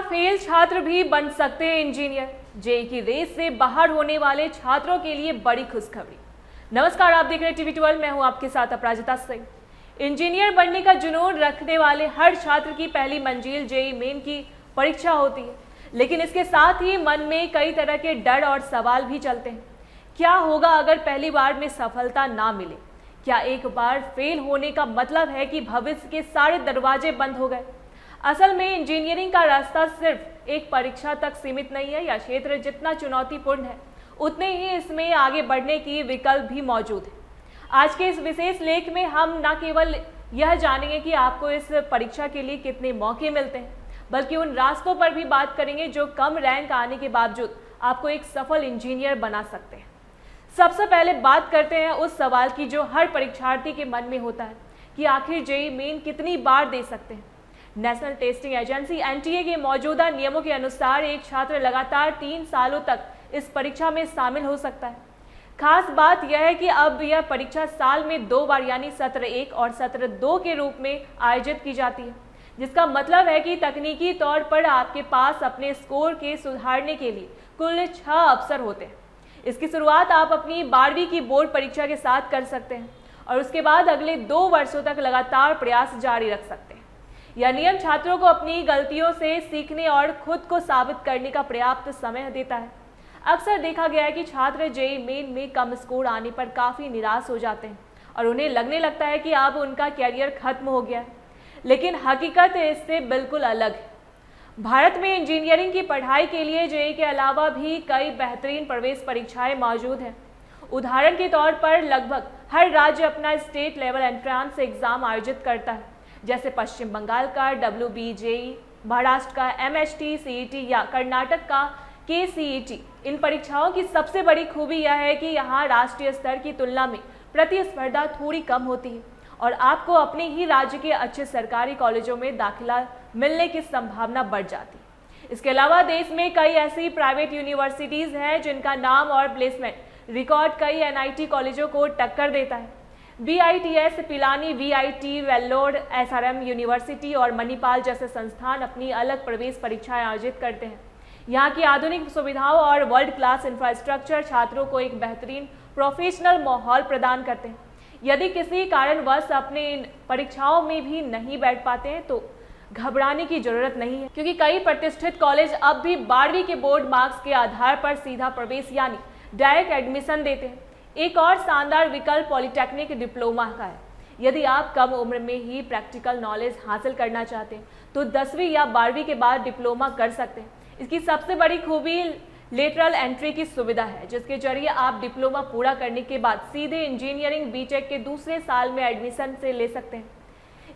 Fail छात्र भी बन सकते हैं इंजीनियर। जेईई की रेस से बाहर होने वाले छात्रों के लिए बड़ी खुशखबरी। नमस्कार, आप देख रहे हैं टीवी 12। मैं हूं आपके साथ अपराजिता सिंह। इंजीनियर बनने का जुनून रखने वाले हर छात्र की पहली मंजिल जेईई मेन की परीक्षा होती है, लेकिन इसके साथ ही मन में कई तरह के डर और सवाल भी चलते हैं। क्या होगा अगर पहली बार में सफलता ना मिले? क्या एक बार फेल होने का मतलब है कि भविष्य के सारे दरवाजे बंद हो गए? असल में इंजीनियरिंग का रास्ता सिर्फ एक परीक्षा तक सीमित नहीं है। यह क्षेत्र जितना चुनौतीपूर्ण है, उतने ही इसमें आगे बढ़ने की विकल्प भी मौजूद है। आज के इस विशेष लेख में हम न केवल यह जानेंगे कि आपको इस परीक्षा के लिए कितने मौके मिलते हैं, बल्कि उन रास्तों पर भी बात करेंगे जो कम रैंक आने के बावजूद आपको एक सफल इंजीनियर बना सकते हैं। सबसे पहले बात करते हैं उस सवाल की जो हर परीक्षार्थी के मन में होता है कि आखिर जेईई मेन कितनी बार दे सकते हैं। नेशनल टेस्टिंग एजेंसी एनटीए के मौजूदा नियमों के अनुसार एक छात्र लगातार 3 सालों तक इस परीक्षा में शामिल हो सकता है। खास बात यह है कि अब यह परीक्षा साल में 2 बार यानी सत्र 1 और सत्र 2 के रूप में आयोजित की जाती है, जिसका मतलब है कि तकनीकी तौर पर आपके पास अपने स्कोर के सुधारने के लिए कुल 6 अवसर होते हैं। इसकी शुरुआत आप अपनी 12वीं की बोर्ड परीक्षा के साथ कर सकते हैं और उसके बाद अगले 2 वर्षों तक लगातार प्रयास जारी रख सकते हैं। यह नियम छात्रों को अपनी गलतियों से सीखने और खुद को साबित करने का पर्याप्त समय देता है। अक्सर देखा गया है कि छात्र जेईई मेन में कम स्कोर आने पर काफ़ी निराश हो जाते हैं और उन्हें लगने लगता है कि अब उनका कैरियर खत्म हो गया है, लेकिन हकीकत इससे बिल्कुल अलग है। भारत में इंजीनियरिंग की पढ़ाई के लिए जेईई के अलावा भी कई बेहतरीन प्रवेश परीक्षाएं मौजूद हैं। उदाहरण के तौर पर लगभग हर राज्य अपना स्टेट लेवल एंट्रेंस एग्जाम आयोजित करता है, जैसे पश्चिम बंगाल का WBJEE, महाराष्ट्र का MHT CET या कर्नाटक का KCET। इन परीक्षाओं की सबसे बड़ी खूबी यह है कि यहाँ राष्ट्रीय स्तर की तुलना में प्रतिस्पर्धा थोड़ी कम होती है और आपको अपने ही राज्य के अच्छे सरकारी कॉलेजों में दाखिला मिलने की संभावना बढ़ जाती है। इसके अलावा देश में कई ऐसी प्राइवेट यूनिवर्सिटीज़ हैं जिनका नाम और प्लेसमेंट रिकॉर्ड कई NIT कॉलेजों को टक्कर देता है। VITS Pilani, VIT Vellore, SRM university और मणिपाल जैसे संस्थान अपनी अलग प्रवेश परीक्षाएं आयोजित करते हैं। यहाँ की आधुनिक सुविधाओं और वर्ल्ड क्लास इंफ्रास्ट्रक्चर छात्रों को एक बेहतरीन प्रोफेशनल माहौल प्रदान करते हैं। यदि किसी कारणवश अपने इन परीक्षाओं में भी नहीं बैठ पाते हैं तो घबराने की जरूरत नहीं है, क्योंकि कई प्रतिष्ठित कॉलेज अब भी 12वीं के बोर्ड मार्क्स के आधार पर सीधा प्रवेश यानी डायरेक्ट एडमिशन देते हैं। एक और शानदार विकल्प पॉलिटेक्निक डिप्लोमा का है। यदि आप कम उम्र में ही प्रैक्टिकल नॉलेज हासिल करना चाहते हैं तो 10वीं या 12वीं के बाद डिप्लोमा कर सकते हैं। इसकी सबसे बड़ी खूबी लेटरल एंट्री की सुविधा है, जिसके जरिए आप डिप्लोमा पूरा करने के बाद सीधे इंजीनियरिंग बीटेक के दूसरे साल में एडमिशन से ले सकते हैं।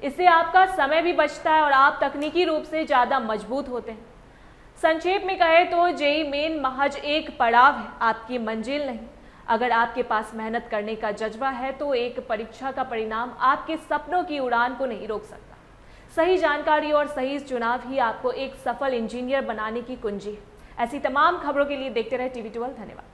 इससे आपका समय भी बचता है और आप तकनीकी रूप से ज़्यादा मजबूत होते हैं। संक्षेप में कहें तो जेईई मेन महज एक पड़ाव है, आपकी मंजिल नहीं। अगर आपके पास मेहनत करने का जज्बा है तो एक परीक्षा का परिणाम आपके सपनों की उड़ान को नहीं रोक सकता। सही जानकारी और सही चुनाव ही आपको एक सफल इंजीनियर बनाने की कुंजी है। ऐसी तमाम खबरों के लिए देखते रहे टीवी 12। धन्यवाद।